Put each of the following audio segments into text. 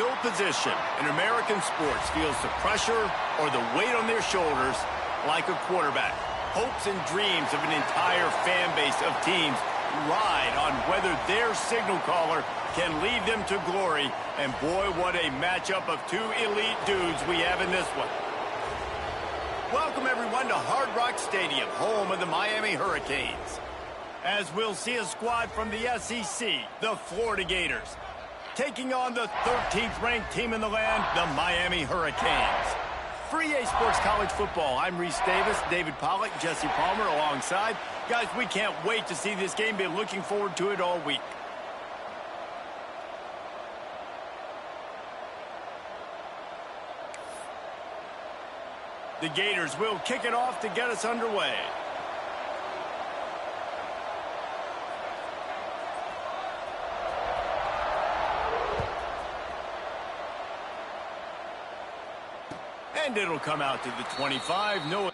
no position in American sports feels the pressure or the weight on their shoulders like a quarterback. Hopes and dreams of an entire fan base of teams ride on whether their signal caller can lead them to glory. And boy, what a matchup of two elite dudes we have in this one. Welcome, everyone, to Hard Rock Stadium, home of the Miami Hurricanes. As we'll see a squad from the SEC, the Florida Gators, taking on the 13th ranked team in the land, the Miami Hurricanes. For EA Sports College Football, I'm Reese Davis, David Pollack, Jesse Palmer alongside. Guys, we can't wait to see this game. Been looking forward to it all week. The Gators will kick it off to get us underway. And it'll come out to the 25. No.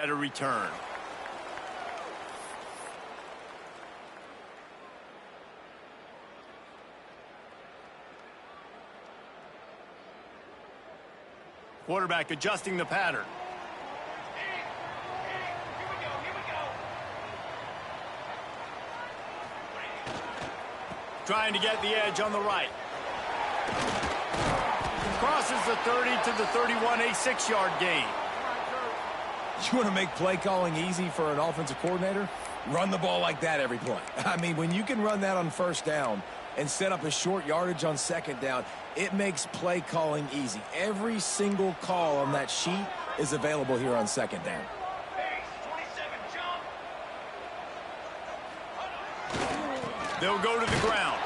at a return. Quarterback adjusting the pattern. Trying to get the edge on the right. Crosses the 30 to the 31, a 6-yard gain. You want to make play calling easy for an offensive coordinator? Run the ball like that every play. I mean, when you can run that on first down and set up a short yardage on second down, it makes play calling easy. Every single call on that sheet is available here on second down. They'll go to the ground.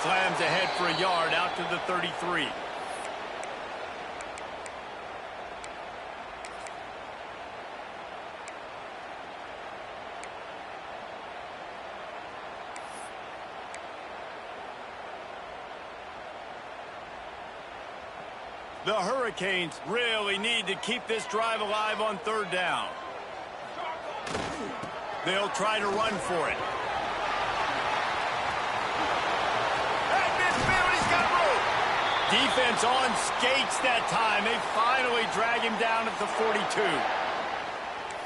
Slams ahead for a yard out to the 33. The Hurricanes really need to keep this drive alive on third down. They'll try to run for it. Defense on skates that time. They finally drag him down at the 42.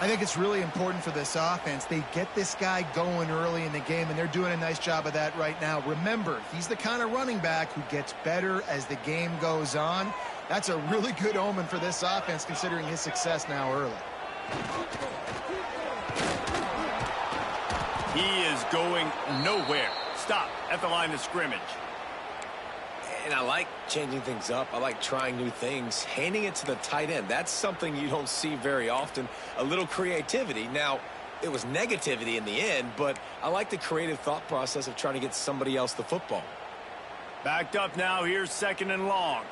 I think it's really important for this offense. They get this guy going early in the game, and they're doing a nice job of that right now. Remember, he's the kind of running back who gets better as the game goes on. That's a really good omen for this offense, considering his success now early. He is going nowhere. Stop at the line of scrimmage. And I like changing things up. I like trying new things. Handing it to the tight end, that's something you don't see very often. A little creativity. Now, it was negativity in the end, but I like the creative thought process of trying to get somebody else the football. Backed up now. Here's second and long.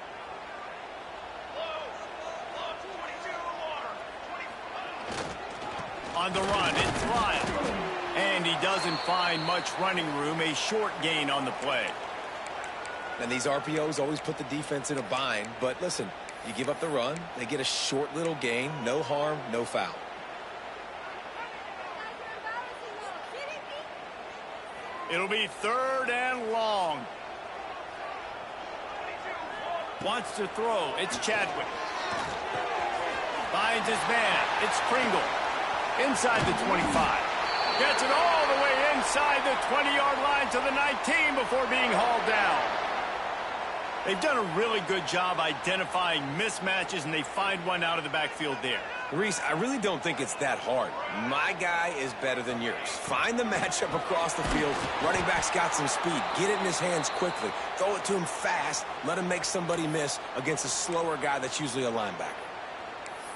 On the run, it's Lyle. And he doesn't find much running room. A short gain on the play. And these RPOs always put the defense in a bind. But listen, you give up the run, they get a short little gain. No harm, no foul. It'll be third and long. Wants to throw. It's Chadwick. Finds his man. It's Kringle. Inside the 25. Gets it all the way inside the 20-yard line to the 19 before being hauled down. They've done a really good job identifying mismatches, and they find one out of the backfield there. Reese, I really don't think it's that hard. My guy is better than yours. Find the matchup across the field. Running back's got some speed. Get it in his hands quickly. Throw it to him fast. Let him make somebody miss against a slower guy that's usually a linebacker.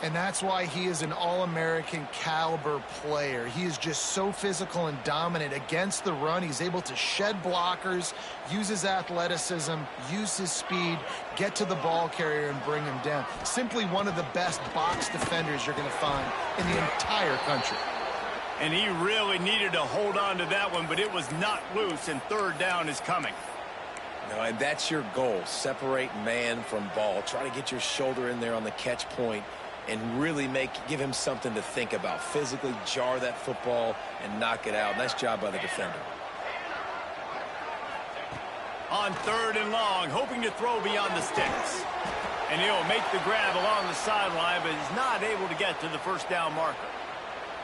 And that's why he is an All-American caliber player. He is just so physical and dominant against the run. He's able to shed blockers, use his athleticism, use his speed, get to the ball carrier and bring him down. Simply one of the best box defenders you're going to find in the entire country. And he really needed to hold on to that one, but it was not loose, and third down is coming. No, and that's your goal. Separate man from ball. Try to get your shoulder in there on the catch point and really give him something to think about. Physically jar that football and knock it out. Nice job by the defender. On third and long, hoping to throw beyond the sticks. And he'll make the grab along the sideline, but he's not able to get to the first down marker.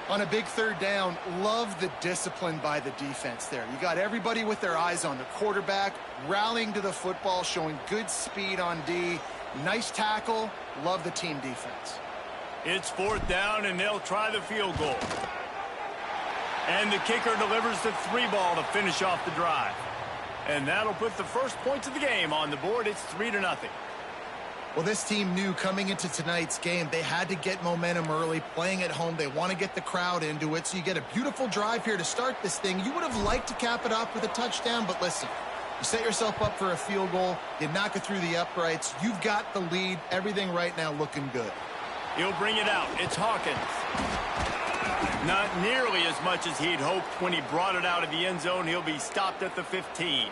On a big third down, love the discipline by the defense there. You got everybody with their eyes on the quarterback, rallying to the football, showing good speed on D. Nice tackle. Love the team defense. It's fourth down, and they'll try the field goal. And the kicker delivers the 3-ball to finish off the drive. And that'll put the first points of the game on the board. It's 3-0. Well, this team knew coming into tonight's game they had to get momentum early, playing at home. They want to get the crowd into it, so you get a beautiful drive here to start this thing. You would have liked to cap it off with a touchdown, but listen, you set yourself up for a field goal, you knock it through the uprights, you've got the lead, everything right now looking good. He'll bring it out. It's Hawkins. Not nearly as much as he'd hoped when he brought it out of the end zone. He'll be stopped at the 15.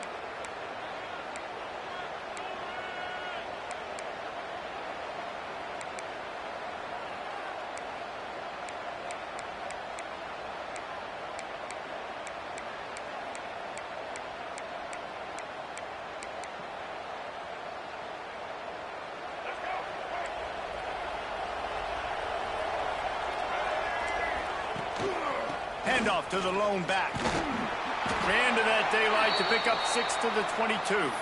Handoff to the lone back. Ran to that daylight to pick up 6 to the 22.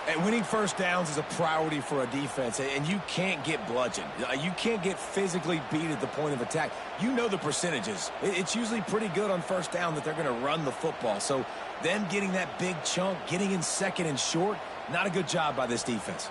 And winning first downs is a priority for a defense, and you can't get bludgeoned. You can't get physically beat at the point of attack. You know the percentages. It's usually pretty good on first down that they're going to run the football. So them getting that big chunk, getting in second and short, not a good job by this defense.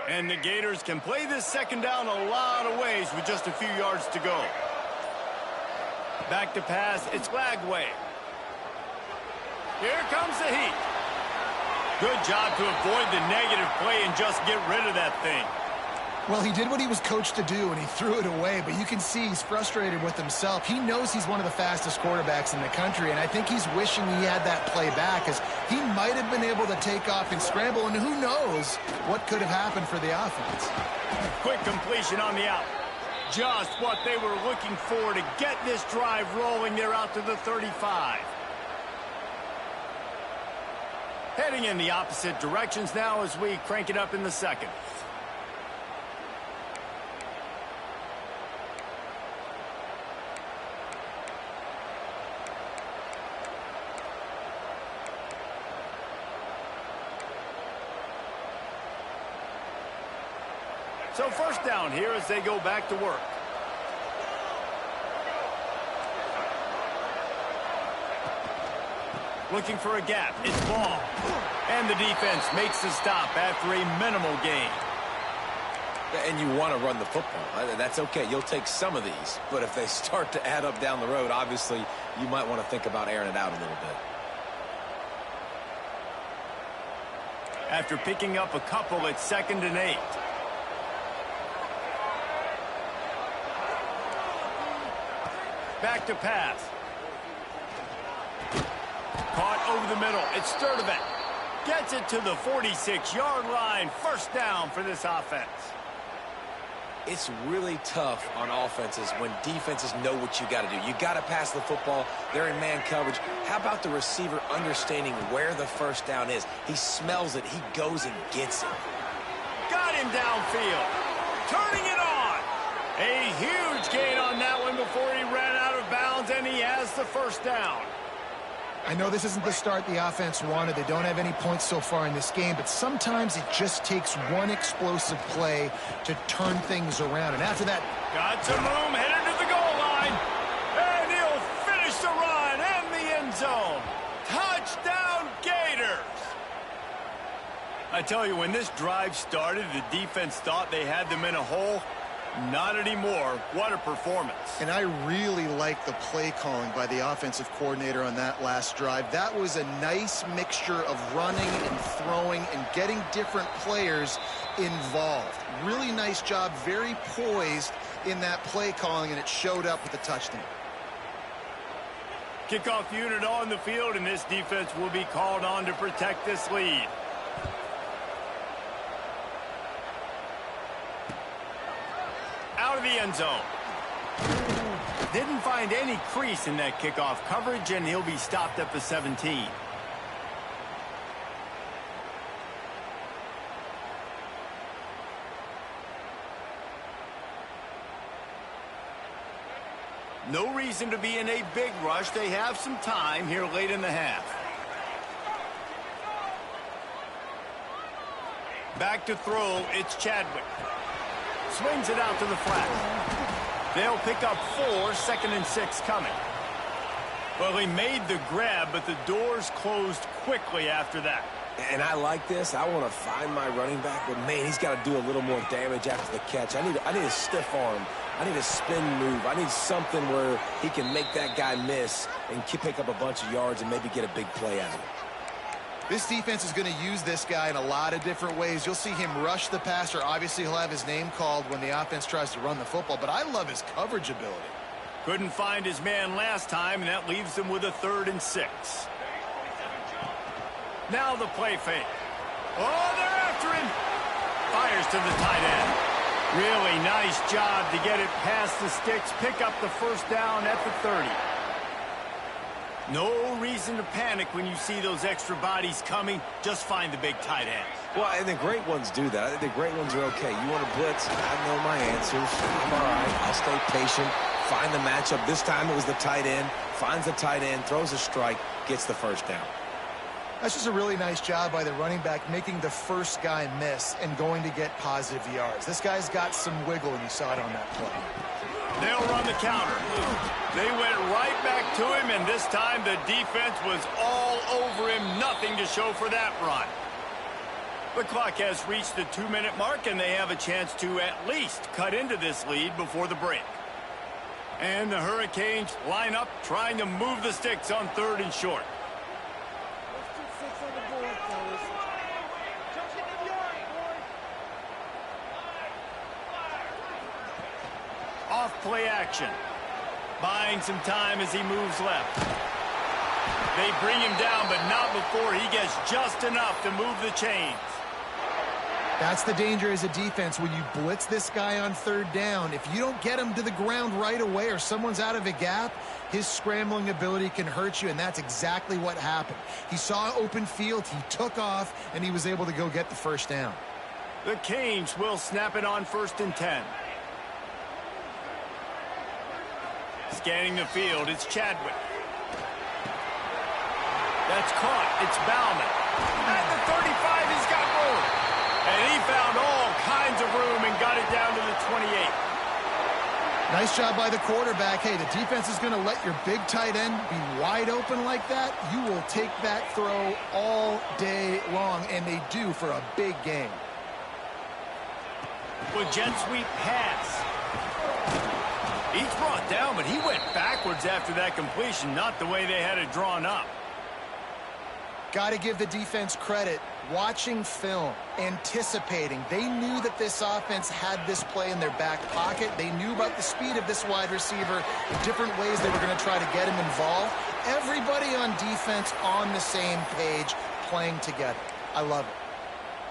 And the Gators can play this second down a lot of ways with just a few yards to go. Back to pass, it's Lagway. Here comes the heat. Good job to avoid the negative play and just get rid of that thing. Well, he did what he was coached to do, and he threw it away, but you can see he's frustrated with himself. He knows he's one of the fastest quarterbacks in the country, and I think he's wishing he had that play back, as he might have been able to take off and scramble, and who knows what could have happened for the offense. Quick completion on the out. Just what they were looking for to get this drive rolling. They're out to the 35. Heading in the opposite directions now as we crank it up in the second. So first down here as they go back to work. Looking for a gap. It's ball. And the defense makes the stop after a minimal gain. And you want to run the football. That's okay. You'll take some of these. But if they start to add up down the road, obviously you might want to think about airing it out a little bit. After picking up a couple, it's 2nd and 8. Back to pass. Caught over the middle. It's Sturdivant. Gets it to the 46-yard line. First down for this offense. It's really tough on offenses when defenses know what you got to do. You got to pass the football. They're in man coverage. How about the receiver understanding where the first down is? He smells it. He goes and gets it. Got him downfield. Turning it on. A huge gain on that one before he ran out of bounds, and he has the first down. I know this isn't the start the offense wanted. They don't have any points so far in this game, but sometimes it just takes one explosive play to turn things around. And after that, got some room, headed to the goal line, and he'll finish the run in the end zone. Touchdown, Gators! I tell you, when this drive started, the defense thought they had them in a hole. Not anymore. What a performance. And I really like the play calling by the offensive coordinator on that last drive. That was a nice mixture of running and throwing and getting different players involved. Really nice job, very poised in that play calling, and it showed up with the touchdown. Kickoff unit on the field, and this defense will be called on to protect this lead. Out of the end zone. Didn't find any crease in that kickoff coverage, and he'll be stopped at the 17. No reason to be in a big rush. They have some time here late in the half. Back to throw, it's Chadwick. Swings it out to the flat. They'll pick up 4, 2nd and 6 coming. Well, he made the grab, but the doors closed quickly after that. And I like this. I want to find my running back, but man, he's got to do a little more damage after the catch. I need a stiff arm. I need a spin move. I need something where he can make that guy miss and pick up a bunch of yards and maybe get a big play out of it. This defense is going to use this guy in a lot of different ways. You'll see him rush the passer. Obviously, he'll have his name called when the offense tries to run the football, but I love his coverage ability. Couldn't find his man last time, and that leaves him with a 3rd and 6. Now the play fake. Oh, they're after him. Fires to the tight end. Really nice job to get it past the sticks, pick up the first down at the 30. No reason to panic when you see those extra bodies coming. Just find the big tight end. Well, and the great ones do that. I think the great ones are okay. You want to blitz? I know my answers. I'm all right. I'll stay patient. Find the matchup. This time it was the tight end. Finds the tight end, throws a strike, gets the first down. That's just a really nice job by the running back, making the first guy miss and going to get positive yards. This guy's got some wiggle, and you saw it on that play. They'll run the counter. They went right back to him, and this time the defense was all over him. Nothing to show for that run. The clock has reached the 2-minute mark, and they have a chance to at least cut into this lead before the break. And the Hurricanes line up, trying to move the sticks on 3rd and short. Off play action. Buying some time as he moves left. They bring him down, but not before he gets just enough to move the chains. That's the danger as a defense when you blitz this guy on 3rd down. If you don't get him to the ground right away or someone's out of a gap, his scrambling ability can hurt you, and that's exactly what happened. He saw open field, he took off, and he was able to go get the first down. The Canes will snap it on 1st and 10. Scanning the field, it's Chadwick. That's caught. It's Bauman. At the 35, he's got room. And he found all kinds of room and got it down to the 28. Nice job by the quarterback. Hey, the defense is going to let your big tight end be wide open like that. You will take that throw all day long, and they do for a big game. With jet sweep pass. He's brought down, but he went backwards after that completion, not the way they had it drawn up. Got to give the defense credit. Watching film, anticipating. They knew that this offense had this play in their back pocket. They knew about the speed of this wide receiver, different ways they were going to try to get him involved. Everybody on defense on the same page, playing together. I love it.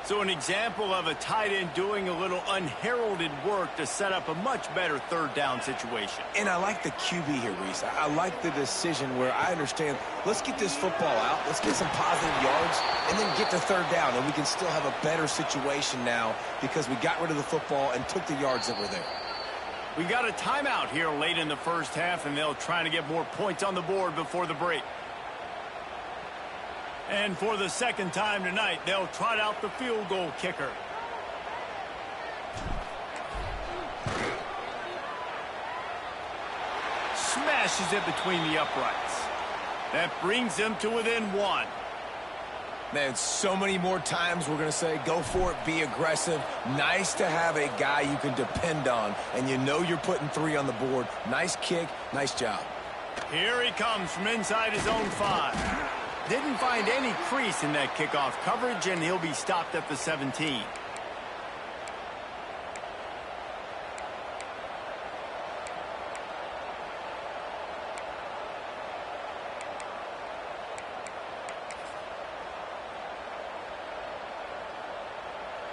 So an example of a tight end doing a little unheralded work to set up a much better 3rd down situation. And I like the QB here, Reese. I like the decision where I understand, let's get this football out, let's get some positive yards, and then get to 3rd down, and we can still have a better situation now because we got rid of the football and took the yards that were there. We got a timeout here late in the first half, and they'll try to get more points on the board before the break. And for the 2nd time tonight, they'll trot out the field goal kicker. Smashes it between the uprights. That brings them to within 1. Man, so many more times we're going to say, go for it, be aggressive. Nice to have a guy you can depend on, and you know you're putting 3 on the board. Nice kick, nice job. Here he comes from inside his own 5. Didn't find any crease in that kickoff coverage, and he'll be stopped at the 17.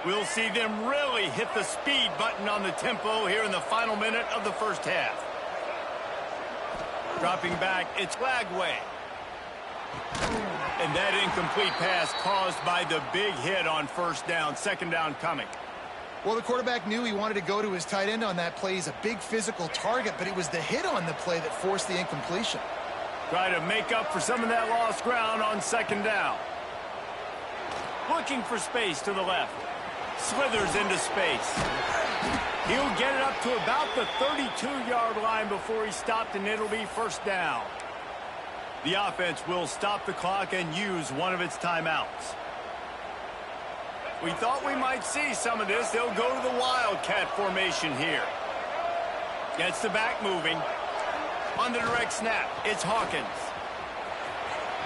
We'll see them really hit the speed button on the tempo here in the final minute of the first half. Dropping back, it's Lagway. And that incomplete pass caused by the big hit on first down. Second down coming. Well, the quarterback knew he wanted to go to his tight end on that play. He's a big physical target, but it was the hit on the play that forced the incompletion. Try to make up for some of that lost ground on second down. Looking for space to the left. Slithers into space. He'll get it up to about the 32-yard line before he stopped, and it'll be first down. The offense will stop the clock and use one of its timeouts. We thought we might see some of this. They'll go to the Wildcat formation here. Gets the back moving. On the direct snap, it's Hawkins.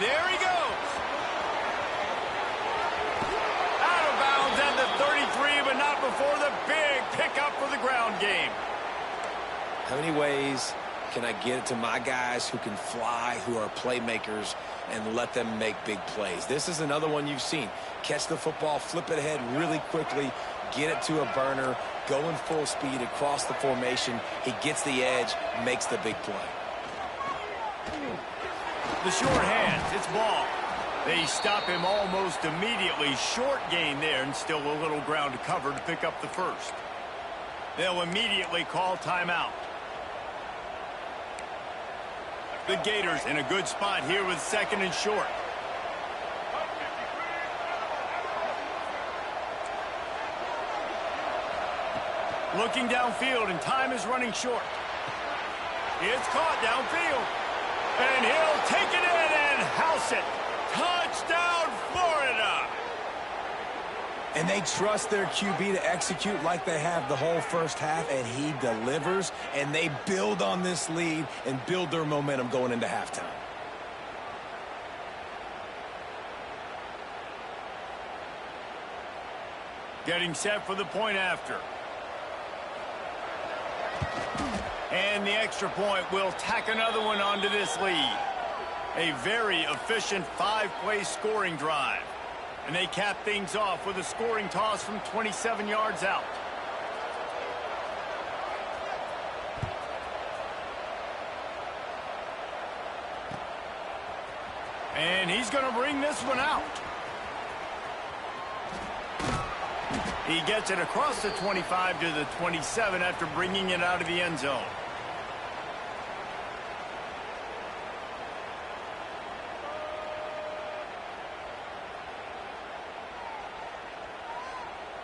There he goes. Out of bounds at the 33, but not before the big pickup for the ground game. How many ways can I get it to my guys who can fly, who are playmakers, and let them make big plays? This is another one you've seen. Catch the football, flip it ahead really quickly, get it to a burner, go in full speed across the formation. He gets the edge, makes the big play. The short hands, it's ball. They stop him almost immediately. Short gain there, and still a little ground to cover to pick up the first. They'll immediately call timeout. The Gators in a good spot here with second and short. Looking downfield, and time is running short. It's caught downfield. And he'll take it in and house it. Touchdown, Florida! And they trust their QB to execute like they have the whole first half, and he delivers, and they build on this lead and build their momentum going into halftime. Getting set for the point after. And the extra point will tack another one onto this lead. A very efficient 5-play scoring drive. And they cap things off with a scoring toss from 27 yards out. And he's going to bring this one out. He gets it across the 25 to the 27 after bringing it out of the end zone.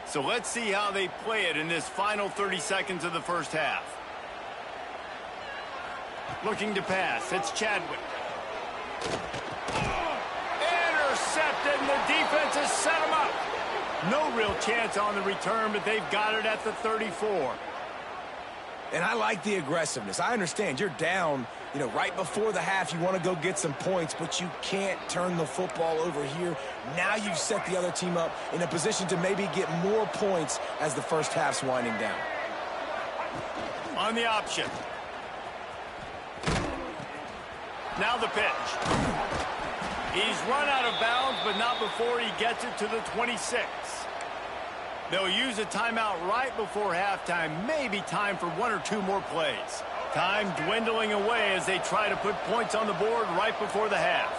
So let's see how they play it in this final 30 seconds of the first half. Looking to pass, it's Chadwick. Intercepted, and the defense has set him up. No real chance on the return, but they've got it at the 34. And I like the aggressiveness. I understand you're down, right before the half. You want to go get some points, but you can't turn the football over here. Now you've set the other team up in a position to maybe get more points as the first half's winding down. On the option. Now the pitch. He's run out of bounds, but not before he gets it to the 26. They'll use a timeout right before halftime. Maybe time for one or two more plays. Time dwindling away as they try to put points on the board right before the half.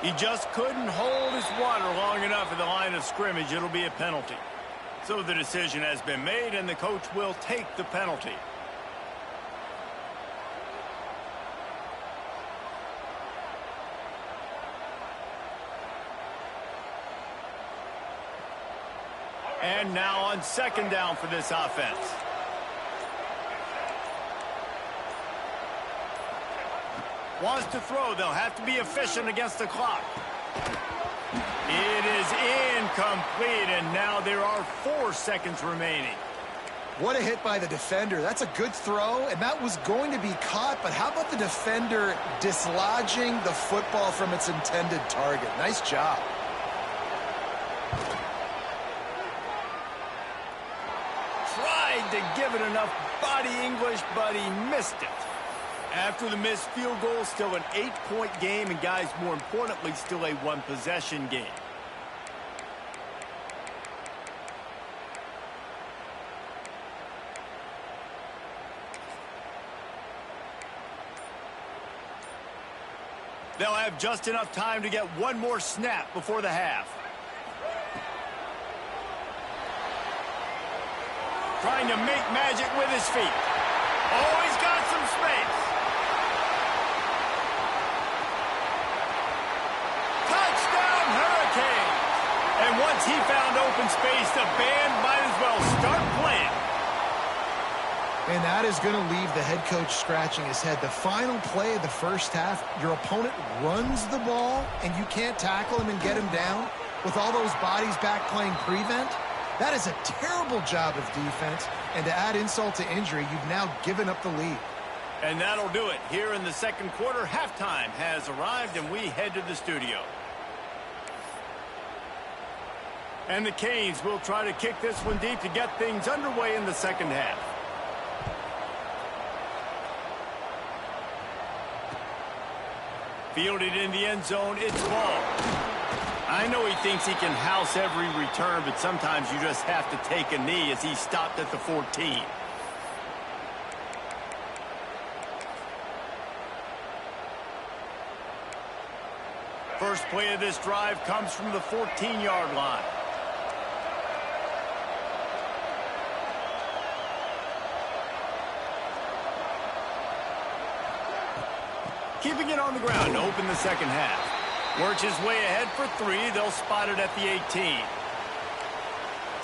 He just couldn't hold his water long enough at the line of scrimmage. It'll be a penalty. So the decision has been made, and the coach will take the penalty. And now on second down for this offense. Wants to throw. They'll have to be efficient against the clock. It is incomplete, and now there are 4 seconds remaining. What a hit by the defender. That's a good throw, and that was going to be caught, but how about the defender dislodging the football from its intended target? Nice job. Tried to give it enough body English, but he missed it. After the missed field goal, still an 8-point game, and guys, more importantly, still a one-possession game. They'll have just enough time to get one more snap before the half. Trying to make magic with his feet. Oh, he's got some space. Touchdown, Hurricanes. And once he found open space, the band might as well start playing. And that is going to leave the head coach scratching his head. The final play of the first half, your opponent runs the ball, and you can't tackle him and get him down with all those bodies back playing prevent. That is a terrible job of defense, and to add insult to injury, you've now given up the lead. And that'll do it. Here in the second quarter, halftime has arrived, and we head to the studio. And the Canes will try to kick this one deep to get things underway in the second half. Fielded in the end zone, it's ball. I know he thinks he can house every return, but sometimes you just have to take a knee as he stopped at the 14. First play of this drive comes from the 14-yard line. Keeping it on the ground to open the second half. Works his way ahead for 3. They'll spot it at the 18.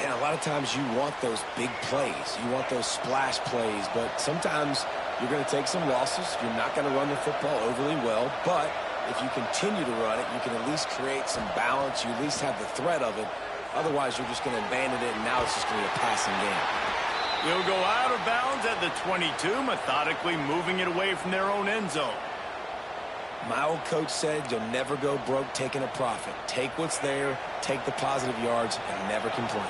And a lot of times you want those big plays. You want those splash plays. But sometimes you're going to take some losses. You're not going to run the football overly well. But if you continue to run it, you can at least create some balance. You at least have the threat of it. Otherwise, you're just going to abandon it, and now it's just going to be a passing game. He'll go out of bounds at the 22, methodically moving it away from their own end zone. My old coach said you'll never go broke taking a profit. Take what's there, take the positive yards, and never complain.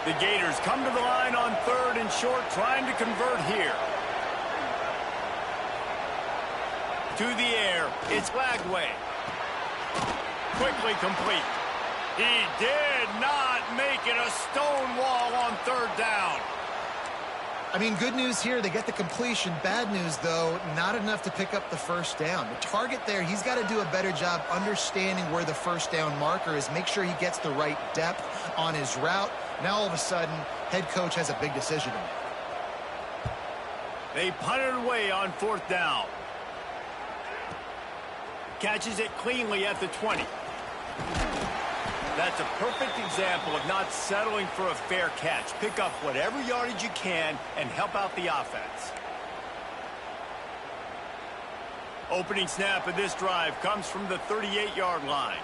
The Gators come to the line on 3rd and short, trying to convert here. To the air, it's Lagway. Quickly complete. He did not make it a stone wall on 3rd down. I mean, good news here, they get the completion. Bad news, though, not enough to pick up the first down. The target there, he's got to do a better job understanding where the first down marker is, make sure he gets the right depth on his route. Now, all of a sudden, head coach has a big decision to make. They punt it away on 4th down. Catches it cleanly at the 20. That's a perfect example of not settling for a fair catch. Pick up whatever yardage you can and help out the offense. Opening snap of this drive comes from the 38-yard line.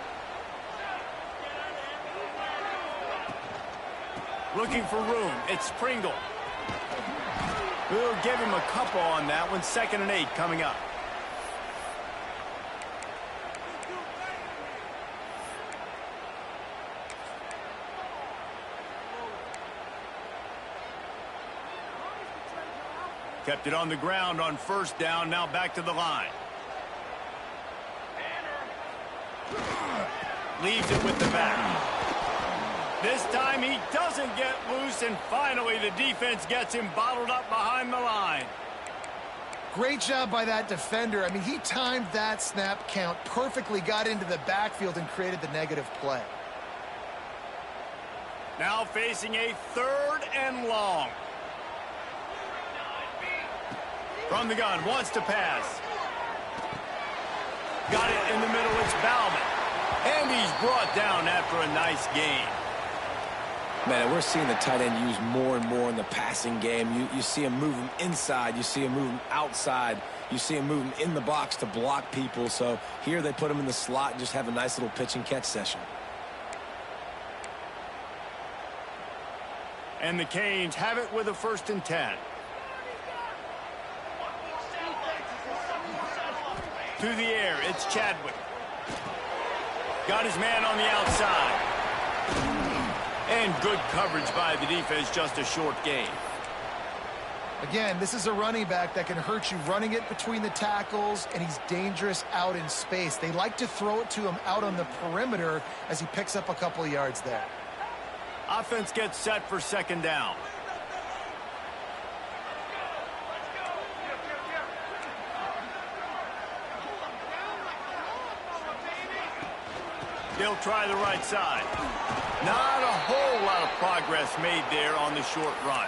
Looking for room. It's Pringle. We'll give him a couple on that one. 2nd and 8 coming up. Kept it on the ground on 1st down. Now back to the line. Leaves it with the back. This time he doesn't get loose, and finally the defense gets him bottled up behind the line. Great job by that defender. I mean, he timed that snap count perfectly, got into the backfield, and created the negative play. Now facing a 3rd and long. From the gun, wants to pass. Got it in the middle, it's Bauman. And he's brought down after a nice gain. Man, we're seeing the tight end used more and more in the passing game. You see him moving inside. You see him moving outside. You see him moving in the box to block people. So here they put him in the slot and just have a nice little pitch and catch session. And the Canes have it with a 1st and 10. To the air, it's Chadwick. Got his man on the outside. And good coverage by the defense, just a short gain. Again, this is a running back that can hurt you running it between the tackles, and he's dangerous out in space. They like to throw it to him out on the perimeter as he picks up a couple of yards there. Offense gets set for second down. They'll try the right side. Not a whole lot of progress made there on the short run.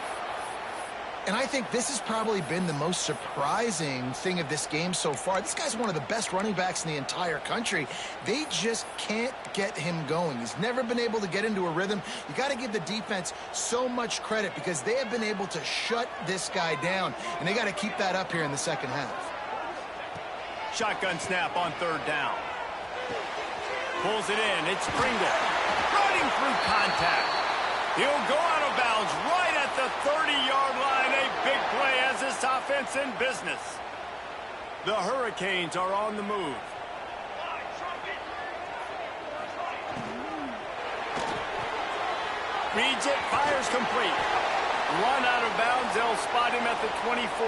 And I think this has probably been the most surprising thing of this game so far. This guy's one of the best running backs in the entire country. They just can't get him going. He's never been able to get into a rhythm. You got to give the defense so much credit because they have been able to shut this guy down, and they got to keep that up here in the second half. Shotgun snap on third down. Pulls it in. It's Pringle. Running through contact. He'll go out of bounds right at the 30-yard line. A big play as this offense in business. The Hurricanes are on the move. Reads it, fires complete. Run out of bounds. They'll spot him at the 24.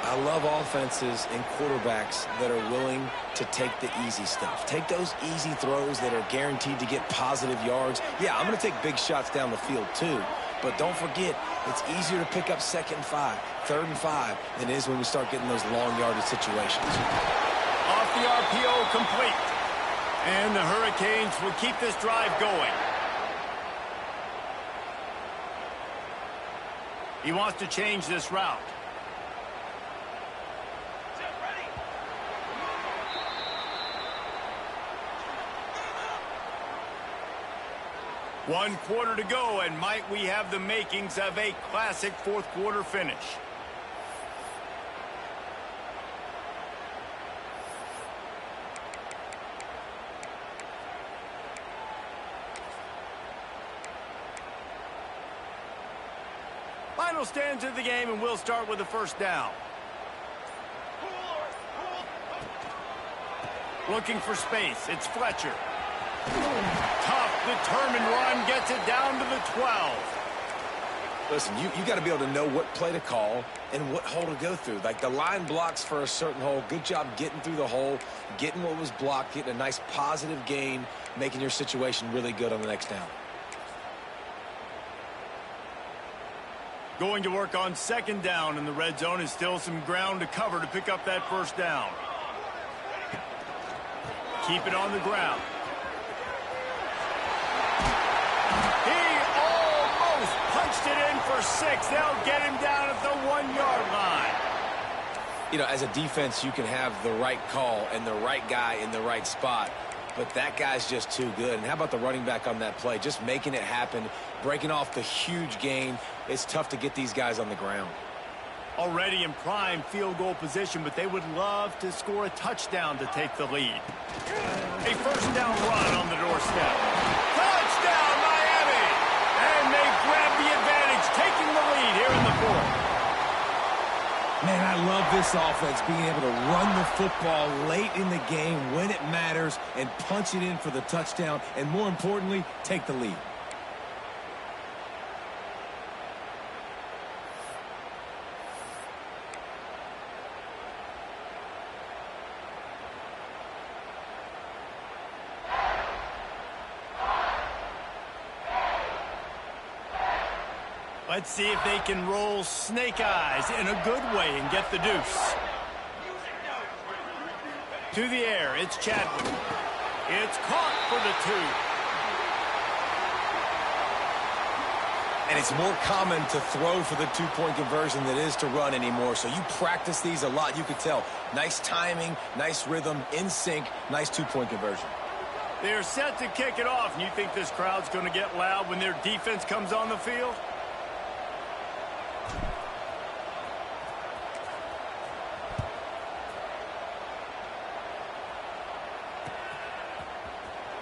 I love offenses and quarterbacks that are willing to take the easy stuff. Take those easy throws that are guaranteed to get positive yards. Yeah, I'm going to take big shots down the field too. But don't forget, it's easier to pick up 2nd and 5, 3rd and 5 than it is when we start getting those long yardage situations. Off the RPO, complete. And the Hurricanes will keep this drive going. He wants to change this route. One quarter to go, and might we have the makings of a classic fourth quarter finish. Final stands of the game, and we'll start with the first down. Looking for space. It's Fletcher. Tough, determined run, gets it down to the 12. Listen, you got to be able to know what play to call and what hole to go through. Like the line blocks for a certain hole. Good job getting through the hole, getting what was blocked, getting a nice positive gain, making your situation really good on the next down. Going to work on second down, and the red zone is still some ground to cover to pick up that first down. Keep it on the ground. Punched it in for 6. They'll get him down at the 1-yard line. You know, as a defense, you can have the right call and the right guy in the right spot, but that guy's just too good. And how about the running back on that play? Just making it happen, breaking off the huge gain. It's tough to get these guys on the ground. Already in prime field goal position, but they would love to score a touchdown to take the lead. A first down run on the doorstep. Touchdown, Miami! And they grab the advantage, taking the lead here in the fourth. Man, I love this offense, being able to run the football late in the game when it matters and punch it in for the touchdown, and more importantly, take the lead. Let's see if they can roll snake eyes in a good way and get the deuce. To the air, it's Chadwick. It's caught for the 2. And it's more common to throw for the two-point conversion than it is to run anymore. So you practice these a lot. You could tell. Nice timing, nice rhythm, in sync, nice two-point conversion. They're set to kick it off. And you think this crowd's going to get loud when their defense comes on the field?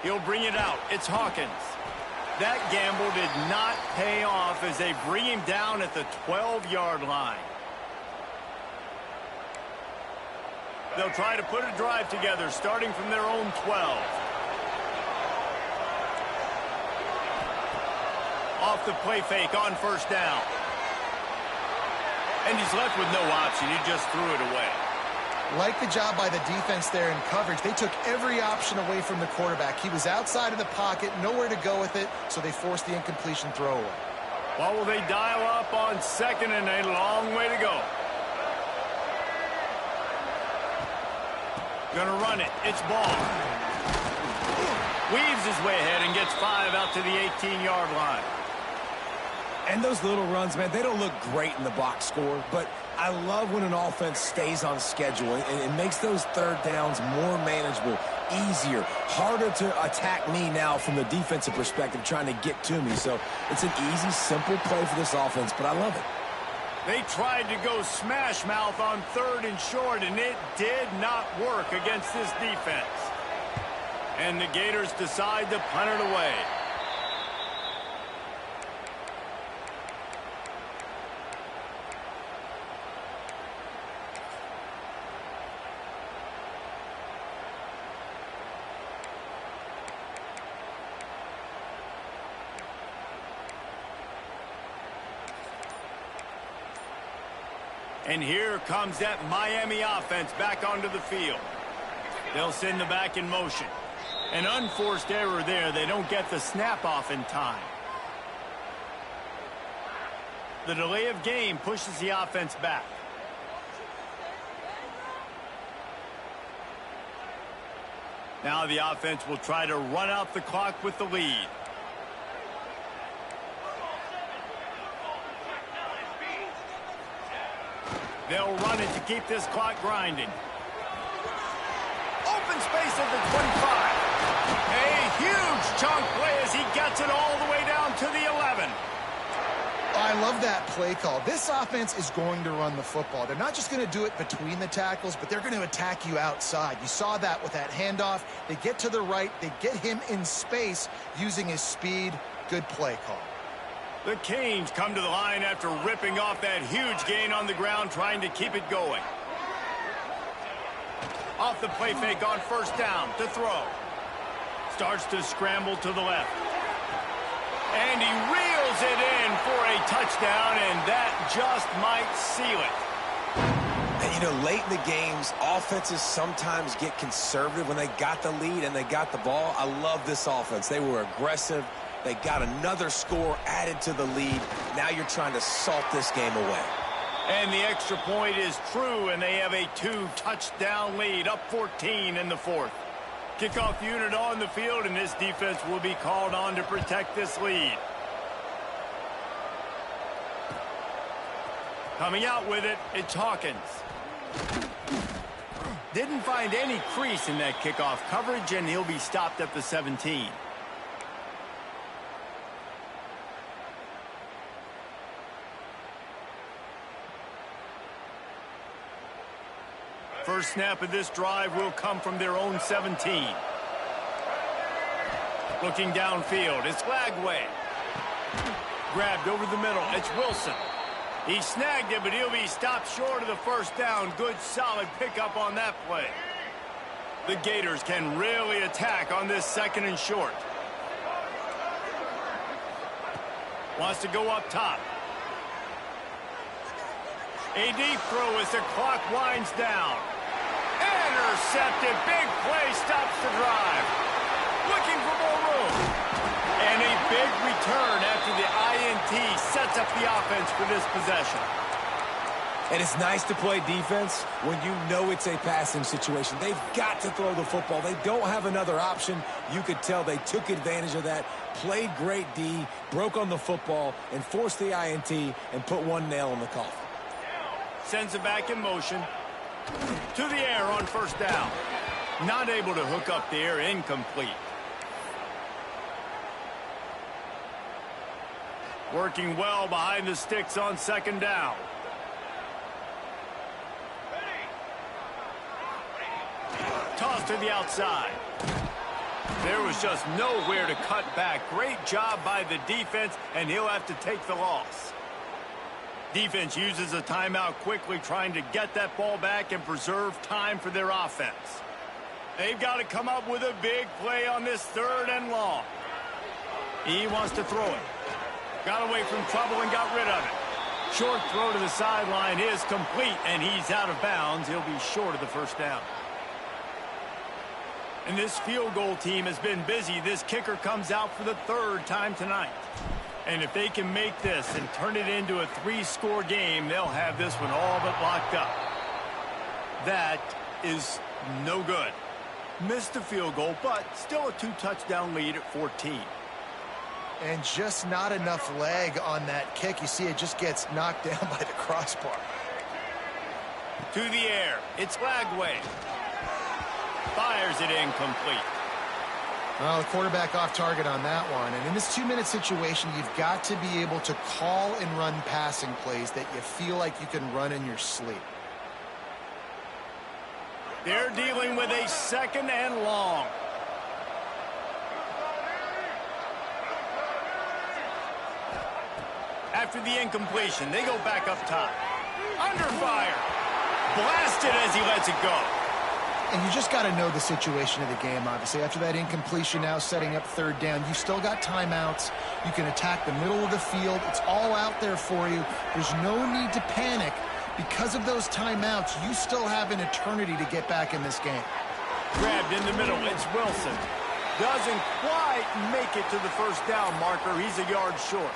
He'll bring it out. It's Hawkins. That gamble did not pay off as they bring him down at the 12-yard line. They'll try to put a drive together, starting from their own 12. Off the play fake on first down. And he's left with no option. He just threw it away. Like the job by the defense there in coverage. They took every option away from the quarterback. He was outside of the pocket, nowhere to go with it, so they forced the incompletion throwaway. Well, will they dial up on second and a long way to go? Gonna run it. It's ball. Weaves his way ahead and gets 5 out to the 18-yard line. And those little runs, man, they don't look great in the box score, but I love when an offense stays on schedule and it makes those third downs more manageable, easier, harder to attack me now from the defensive perspective trying to get to me. So it's an easy, simple play for this offense, but I love it. They tried to go smash mouth on 3rd and short, and it did not work against this defense. And the Gators decide to punt it away. And here comes that Miami offense back onto the field. They'll send the back in motion. An unforced error there. They don't get the snap off in time. The delay of game pushes the offense back. Now the offense will try to run out the clock with the lead. They'll run it to keep this clock grinding. Open space at the 25. A huge chunk play as he gets it all the way down to the 11. I love that play call. This offense is going to run the football. They're not just going to do it between the tackles, but they're going to attack you outside. You saw that with that handoff. They get to the right. They get him in space using his speed. Good play call. The Canes come to the line after ripping off that huge gain on the ground, trying to keep it going. Off the play fake on 1st down to throw. Starts to scramble to the left. And he reels it in for a touchdown, and that just might seal it. And, you know, late in the games, offenses sometimes get conservative when they got the lead and they got the ball. I love this offense. They were aggressive. They got another score added to the lead. Now you're trying to salt this game away. And the extra point is true, and they have a 2-touchdown lead, up 14 in the 4th. Kickoff unit on the field, and this defense will be called on to protect this lead. Coming out with it, it's Hawkins. Didn't find any crease in that kickoff coverage, and he'll be stopped at the 17. First snap of this drive will come from their own 17. Looking downfield, it's Lagway. Grabbed over the middle, it's Wilson. He snagged it, but he'll be stopped short of the 1st down. Good, solid pickup on that play. The Gators can really attack on this 2nd and short. Wants to go up top. A deep throw as the clock winds down. Intercepted. Big play stops the drive. Looking for more room. And a big return after the INT sets up the offense for this possession. And it's nice to play defense when you know it's a passing situation. They've got to throw the football. They don't have another option. You could tell they took advantage of that, played great D, broke on the football, and forced the INT and put one nail in the coffin. Sends it back in motion. To the air on 1st down. Not able to hook up there, incomplete. Working well behind the sticks on 2nd down. Toss to the outside. There was just nowhere to cut back. Great job by the defense, and he'll have to take the loss. Defense uses a timeout quickly, trying to get that ball back and preserve time for their offense. They've got to come up with a big play on this 3rd and long. He wants to throw it. Got away from trouble and got rid of it. Short throw to the sideline is complete, and he's out of bounds. He'll be short of the first down. And this field goal team has been busy. This kicker comes out for the third time tonight. And if they can make this and turn it into a 3-score game, they'll have this one all but locked up. That is no good. Missed the field goal, but still a 2-touchdown lead at 14. And just not enough leg on that kick. You see it just gets knocked down by the crossbar. To the air. It's Lagway. Fires it incomplete. Well, the quarterback off target on that one. And in this 2-minute situation, you've got to be able to call and run passing plays that you feel like you can run in your sleep. They're dealing with a 2nd and long. After the incompletion, they go back up top. Under fire. Blasted as he lets it go. And you just got to know the situation of the game, obviously. After that incompletion, now setting up 3rd down, you still got timeouts. You can attack the middle of the field. It's all out there for you. There's no need to panic. Because of those timeouts, you still have an eternity to get back in this game. Grabbed in the middle. It's Wilson. Doesn't quite make it to the first down marker. He's a yard short.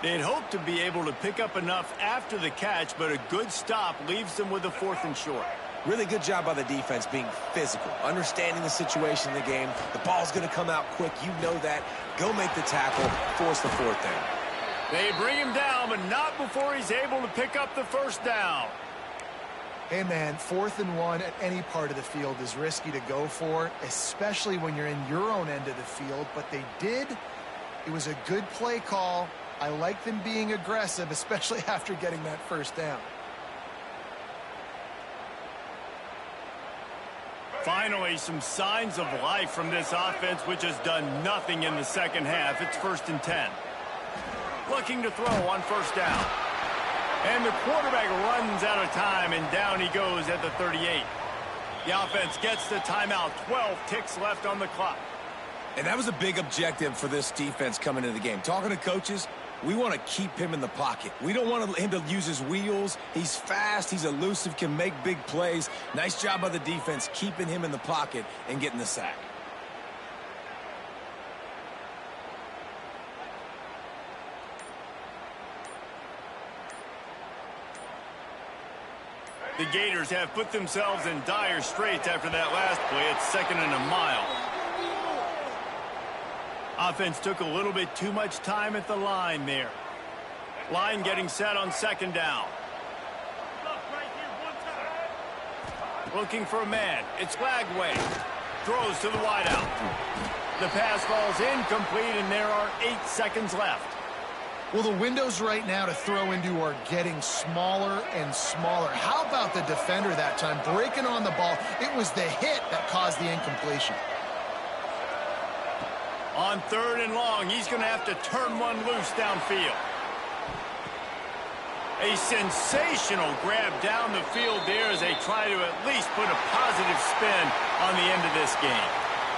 They'd hoped to be able to pick up enough after the catch, but a good stop leaves them with a 4th and short. Really good job by the defense being physical, understanding the situation in the game. The ball's going to come out quick. You know that. Go make the tackle, force the 4th down. They bring him down, but not before he's able to pick up the first down. Hey, man, 4th and 1 at any part of the field is risky to go for, especially when you're in your own end of the field. But they did. It was a good play call. I like them being aggressive, especially after getting that first down. Finally, some signs of life from this offense, which has done nothing in the second half. It's 1st and 10. Looking to throw on first down. And the quarterback runs out of time, and down he goes at the 38. The offense gets the timeout. 12 ticks left on the clock. And that was a big objective for this defense coming into the game. Talking to coaches, we want to keep him in the pocket. We don't want him to use his wheels. He's fast. He's elusive, can make big plays. Nice job by the defense keeping him in the pocket and getting the sack. The Gators have put themselves in dire straits after that last play. It's 2nd and a mile. Offense took a little bit too much time at the line there. Line getting set on 2nd down. Looking for a man. It's Lagway. Throws to the wideout. The pass falls incomplete, and there are 8 seconds left. Well, the windows right now to throw into are getting smaller and smaller. How about the defender that time breaking on the ball? It was the hit that caused the incompletion. On 3rd and long, he's going to have to turn one loose downfield. A sensational grab down the field there as they try to at least put a positive spin on the end of this game.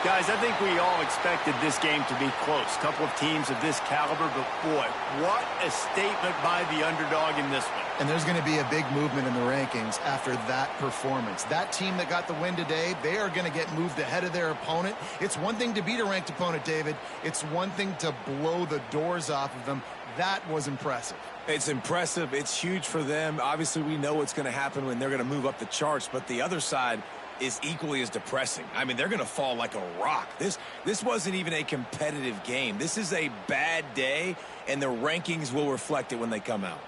Guys, I think we all expected this game to be close. Couple of teams of this caliber, but boy, what a statement by the underdog in this one. And there's going to be a big movement in the rankings after that performance. That team that got the win today, they are going to get moved ahead of their opponent. It's one thing to beat a ranked opponent, David. It's one thing to blow the doors off of them. That was impressive. It's impressive. It's huge for them. Obviously, we know what's going to happen when they're going to move up the charts, but the other side is equally as depressing. I mean, they're going to fall like a rock. This wasn't even a competitive game. This is a bad day, and the rankings will reflect it when they come out.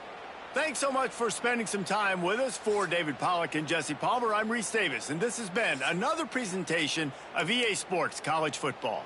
Thanks so much for spending some time with us. For David Pollack and Jesse Palmer, I'm Reese Davis, and this has been another presentation of EA Sports College Football.